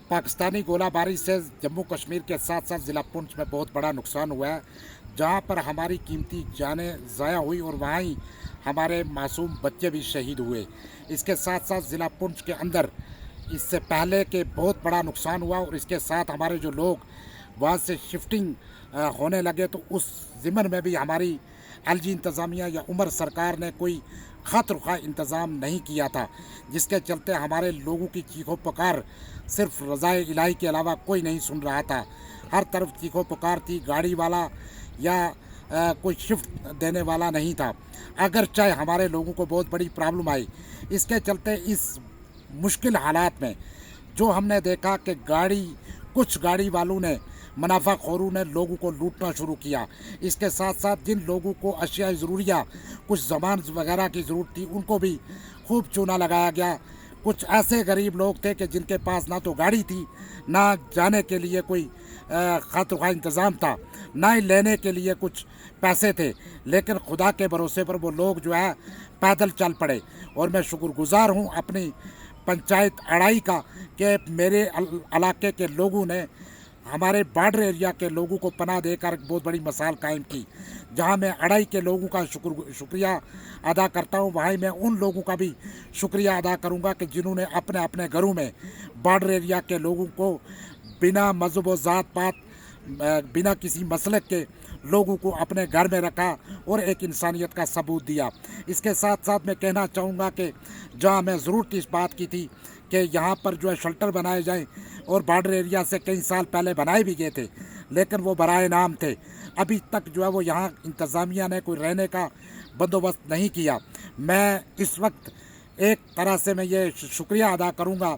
पाकिस्तानी गोलाबारी से जम्मू कश्मीर के साथ साथ ज़िला पुंछ में बहुत बड़ा नुकसान हुआ है, जहां पर हमारी कीमती जानें ज़ाया हुई और वहाँ ही हमारे मासूम बच्चे भी शहीद हुए। इसके साथ साथ ज़िला पुंछ के अंदर इससे पहले के बहुत बड़ा नुकसान हुआ और इसके साथ हमारे जो लोग वहाँ से शिफ्टिंग होने लगे, तो उस ज़िमन में भी हमारी एलजी इंतज़ामिया या उमर सरकार ने कोई खातिर इंतज़ाम नहीं किया था, जिसके चलते हमारे लोगों की चीखों पुकार सिर्फ रज़ाए इलाही के अलावा कोई नहीं सुन रहा था। हर तरफ चीखों पुकार थी, गाड़ी वाला या कोई शिफ्ट देने वाला नहीं था। अगर चाहे हमारे लोगों को बहुत बड़ी प्रॉब्लम आई, इसके चलते इस मुश्किल हालात में जो हमने देखा कि कुछ गाड़ी वालों ने, मुनाफाखोरों ने लोगों को लूटना शुरू किया। इसके साथ साथ जिन लोगों को अशिया ज़रूरिया, कुछ ज़मान वगैरह की ज़रूरत थी, उनको भी खूब चूना लगाया गया। कुछ ऐसे गरीब लोग थे कि जिनके पास ना तो गाड़ी थी, ना जाने के लिए कोई खातिर इंतज़ाम था, ना ही लेने के लिए कुछ पैसे थे, लेकिन खुदा के भरोसे पर वो लोग जो है पैदल चल पड़े। और मैं शुक्रगुज़ार हूँ अपनी पंचायत अड़ाई का कि मेरे इलाके के लोगों ने हमारे बॉर्डर एरिया के लोगों को पनाह देकर एक बहुत बड़ी मिसाल कायम की। जहां मैं अड़ाई के लोगों का शुक्रिया अदा करता हूं, वहीं मैं उन लोगों का भी शुक्रिया अदा करूंगा कि जिन्होंने अपने अपने घरों में बॉर्डर एरिया के लोगों को बिना मज़हब व ज़ात पात, बिना किसी मसलक के लोगों को अपने घर में रखा और एक इंसानियत का सबूत दिया। इसके साथ साथ मैं कहना चाहूँगा कि जहाँ मैं ज़रूरत इस बात की थी कि यहाँ पर जो है शेल्टर बनाए जाएं, और बॉर्डर एरिया से कई साल पहले बनाए भी गए थे, लेकिन वो बराए नाम थे। अभी तक जो है वो यहाँ इंतज़ामिया ने कोई रहने का बंदोबस्त नहीं किया। मैं इस वक्त एक तरह से मैं ये शुक्रिया अदा करूँगा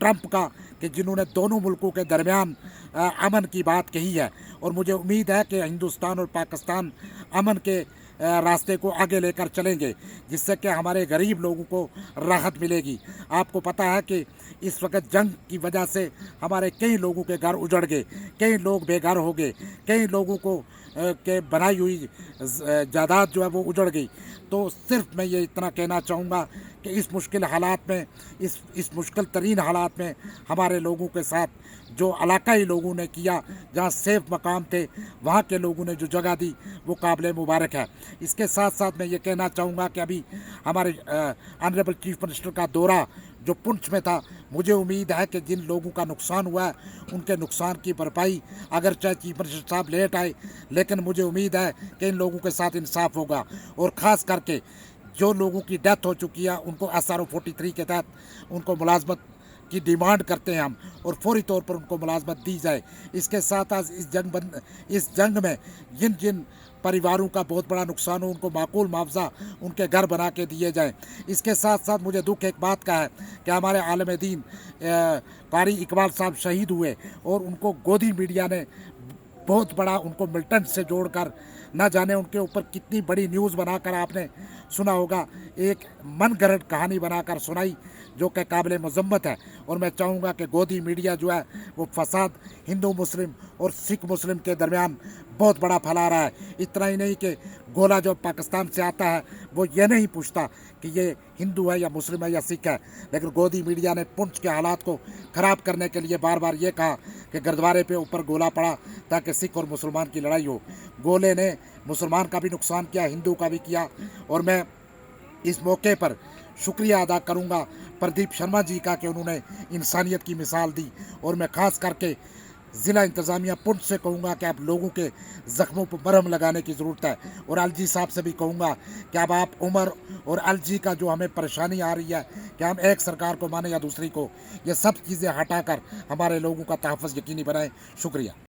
ट्रंप का कि जिन्होंने दोनों मुल्कों के दरमियान अमन की बात कही है, और मुझे उम्मीद है कि हिंदुस्तान और पाकिस्तान अमन के रास्ते को आगे लेकर चलेंगे, जिससे कि हमारे गरीब लोगों को राहत मिलेगी। आपको पता है कि इस वक्त जंग की वजह से हमारे कई लोगों के घर उजड़ गए, कई लोग बेघर हो गए, कई लोगों को के बनाई हुई जायदाद जो है वो उजड़ गई। तो सिर्फ मैं ये इतना कहना चाहूँगा कि इस मुश्किल हालात में, इस मुश्किल तरीन हालात में हमारे लोगों के साथ जो इलाकाई लोगों ने किया, जहाँ सेफ मकाम थे वहाँ के लोगों ने जो जगह दी, वो काबिल मुबारक है। इसके साथ साथ मैं ये कहना चाहूँगा कि अभी हमारे ऑनरेबल चीफ मिनिस्टर का दौरा जो पुंछ में था, मुझे उम्मीद है कि जिन लोगों का नुकसान हुआ है उनके नुकसान की भरपाई, अगर चाहे चीफ मिनिस्टर साहब लेट आए, लेकिन मुझे उम्मीद है कि इन लोगों के साथ इंसाफ होगा। और ख़ास करके जो लोगों की डेथ हो चुकी है, उनको SRO 43 के तहत उनको मुलाजमत की डिमांड करते हैं हम, और फौरी तौर पर उनको मुलाजमत दी जाए। इसके साथ साथ इस जंग में जिन जिन परिवारों का बहुत बड़ा नुकसान हो, उनको माकूल मुआवजा उनके घर बना के दिए जाएँ। इसके साथ साथ मुझे दुख एक बात का है कि हमारे आलम दीन कारी इकबाल साहब शहीद हुए, और उनको गोदी मीडिया ने बहुत बड़ा उनको मिलिटेंट से जोड़कर, न जाने उनके ऊपर कितनी बड़ी न्यूज़ बनाकर आपने सुना होगा, एक मन गढ़ंत कहानी बनाकर सुनाई जो कि काबिल मज़म्मत है। और मैं चाहूँगा कि गोदी मीडिया जो है वो फसाद हिंदू मुस्लिम और सिख मुस्लिम के दरमियान बहुत बड़ा फैला रहा है। इतना ही नहीं कि गोला जो पाकिस्तान से आता है वो ये नहीं पूछता कि ये हिंदू है या मुस्लिम है या सिख है, लेकिन गोदी मीडिया ने पुंछ के हालात को ख़राब करने के लिए बार बार ये कहा कि गुरुद्वारे पे ऊपर गोला पड़ा ताकि सिख और मुसलमान की लड़ाई हो। गोले ने मुसलमान का भी नुकसान किया, हिंदू का भी किया। और मैं इस मौके पर शुक्रिया अदा करूंगा प्रदीप शर्मा जी का कि उन्होंने इंसानियत की मिसाल दी। और मैं ख़ास करके ज़िला इंतज़ामिया पुंछ से कहूँगा कि आप लोगों के ज़ख्मों पर मरहम लगाने की ज़रूरत है। और एलजी साहब से भी कहूँगा कि अब आप उमर और एलजी का जो हमें परेशानी आ रही है कि हम एक सरकार को माने या दूसरी को, ये सब चीज़ें हटाकर हमारे लोगों का तहफ़्फ़ुज़ यकीनी बनाएं। शुक्रिया।